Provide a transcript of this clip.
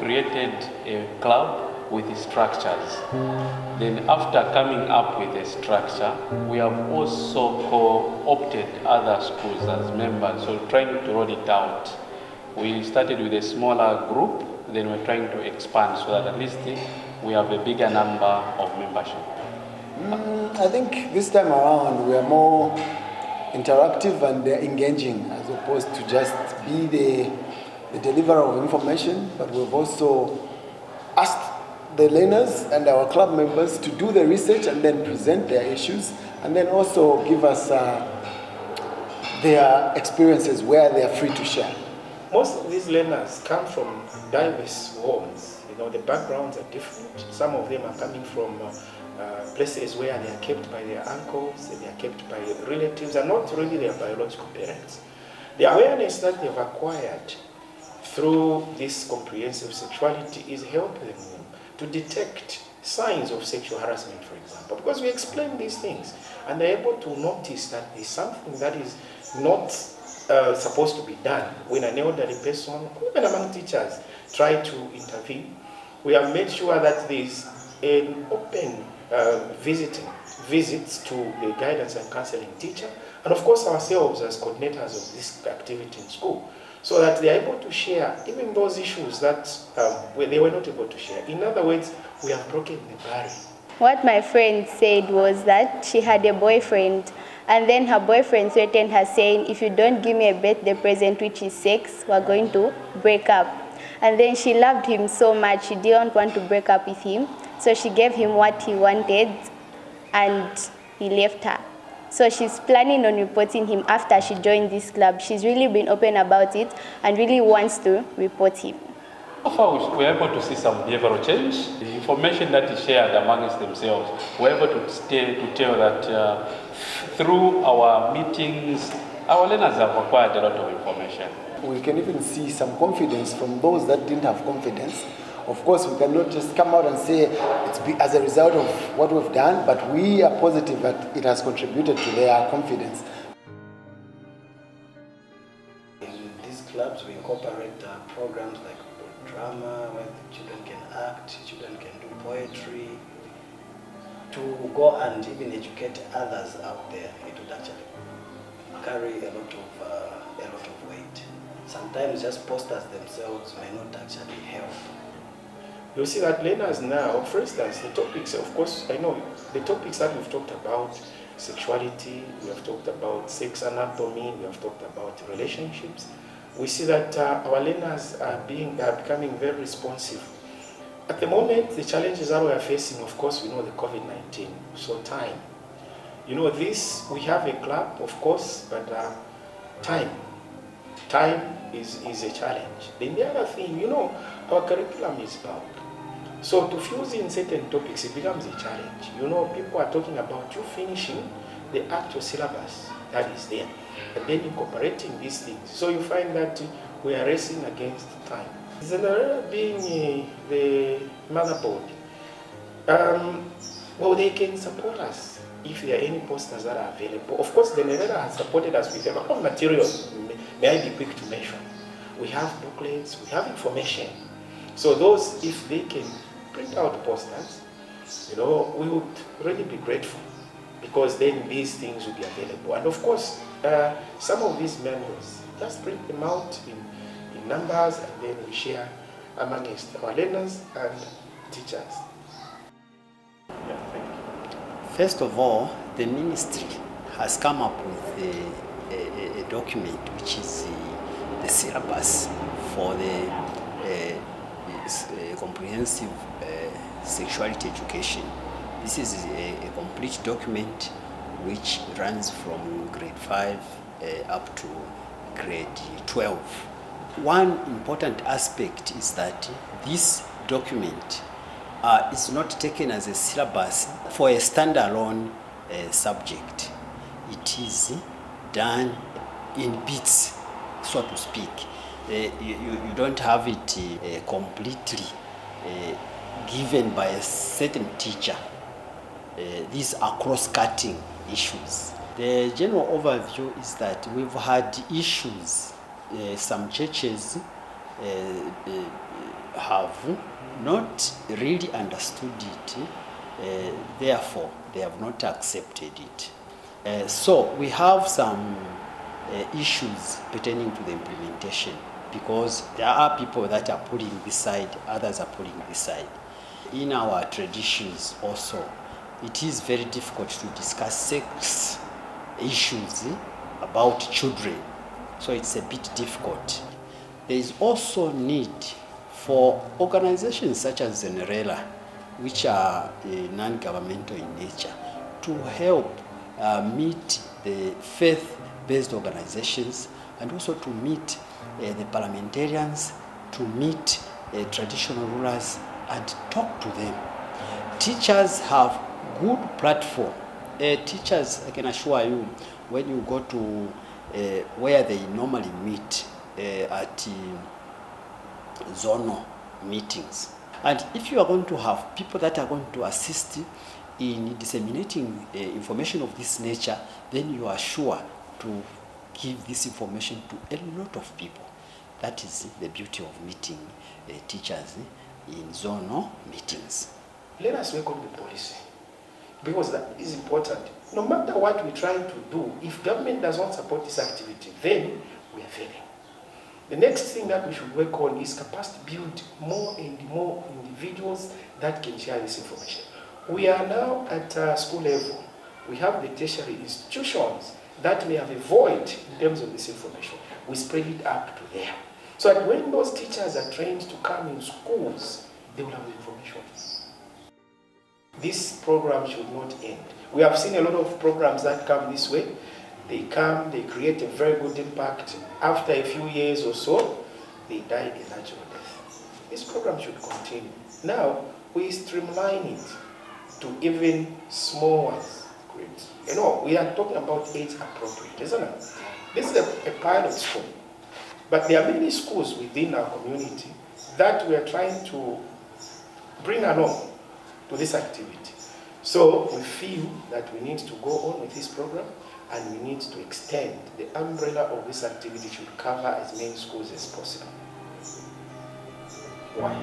created a club with structures. Then after coming up with a structure, we have also co-opted other schools as members, so trying to roll it out. We started with a smaller group, then we're trying to expand so that at least we have a bigger number of membership. I think this time around we are more interactive and engaging as opposed to just be the deliverer of information, but we've also asked the learners and our club members to do the research and then present their issues and then also give us their experiences where they are free to share. Most of these learners come from diverse homes. You know, the backgrounds are different. Some of them are coming from places where they are kept by their uncles, they are kept by relatives, and not really their biological parents. The awareness that they've acquired through this comprehensive sexuality is helping them to detect signs of sexual harassment, for example, because we explain these things, and they're able to notice that there's something that is not supposed to be done when an elderly person, even among teachers, try to intervene. We have made sure that there's an open visits to the guidance and counseling teacher, and of course ourselves as coordinators of this activity in school, so that they are able to share even those issues that they were not able to share. In other words, we have broken the barrier. What my friend said was that she had a boyfriend, and then her boyfriend threatened her saying, if you don't give me a birthday present which is sex, we're going to break up. And then she loved him so much, she didn't want to break up with him. So she gave him what he wanted and he left her. So she's planning on reporting him after she joined this club. She's really been open about it and really wants to report him. So far, we're able to see some behavioral change. The information that is shared amongst themselves, we're able to tell that through our meetings, our learners have acquired a lot of information. We can even see some confidence from those that didn't have confidence. Of course, we cannot just come out and say it's as a result of what we've done, but we are positive that it has contributed to their confidence. In these clubs, we incorporate programs like drama, where the children can act, children can do poetry, to go and even educate others out there. It would actually carry a lot of weight. Sometimes just posters themselves may not actually help. You see that learners now, for instance, the topics, of course, I know the topics that we've talked about, sexuality, we have talked about sex anatomy, we have talked about relationships. We see that our learners are becoming very responsive. At the moment, the challenges that we are facing, of course, we know the COVID-19, so time. You know, this, we have a club, of course, but time is a challenge. Then the other thing, you know, our curriculum is bulk. So to fuse in certain topics, it becomes a challenge. You know, people are talking about you finishing the actual syllabus that is there, and then incorporating these things. So you find that we are racing against time. The being the motherboard, well, they can support us if there are any posters that are available. Of course, the NDEKE has supported us with a lot of materials. May I be quick to mention? We have booklets, we have information. So those, if they can print out posters, you know, we would really be grateful, because then these things will be available. And of course, some of these manuals, just print them out in numbers, and then we share amongst our learners and teachers. Yeah, thank you. First of all, the ministry has come up with a document which is the syllabus for the comprehensive sexuality education. This is a complete document which runs from grade 5 up to grade 12. One important aspect is that this document is not taken as a syllabus for a standalone subject. It is done in bits, so to speak. You don't have it completely given by a certain teacher. These are cross-cutting issues. The general overview is that we've had issues. Some churches have not really understood it, therefore they have not accepted it. So we have some issues pertaining to the implementation, because there are people that are pulling this side, others are pulling this side. In our traditions also, it is very difficult to discuss sex issues about children, so it's a bit difficult. There is also need for organizations such as Zenerela, which are non-governmental in nature, to help meet the faith-based organizations, and also to meet the parliamentarians, to meet traditional rulers and talk to them. Teachers have good platform. Teachers, I can assure you, when you go to where they normally meet at zonal meetings, and if you are going to have people that are going to assist in disseminating information of this nature, then you are sure to give this information to a lot of people. That is the beauty of meeting teachers in zonal meetings. Let us work on the policy, because that is important. No matter what we try to do, if government does not support this activity, then we are failing. The next thing that we should work on is capacity build more and more individuals that can share this information. We are now at school level. We have the tertiary institutions that may have a void in terms of this information. We spread it up to there. So that when those teachers are trained to come in schools, they will have the information. This program should not end. We have seen a lot of programs that come this way. They come, they create a very good impact. After a few years or so, they die a natural death. This program should continue. Now, we streamline it to even small ones. Great. You know, we are talking about age appropriate, isn't it? This is a pilot school. But there are many schools within our community that we are trying to bring along to this activity. So we feel that we need to go on with this program, and we need to extend the umbrella of this activity to cover as many schools as possible. Why?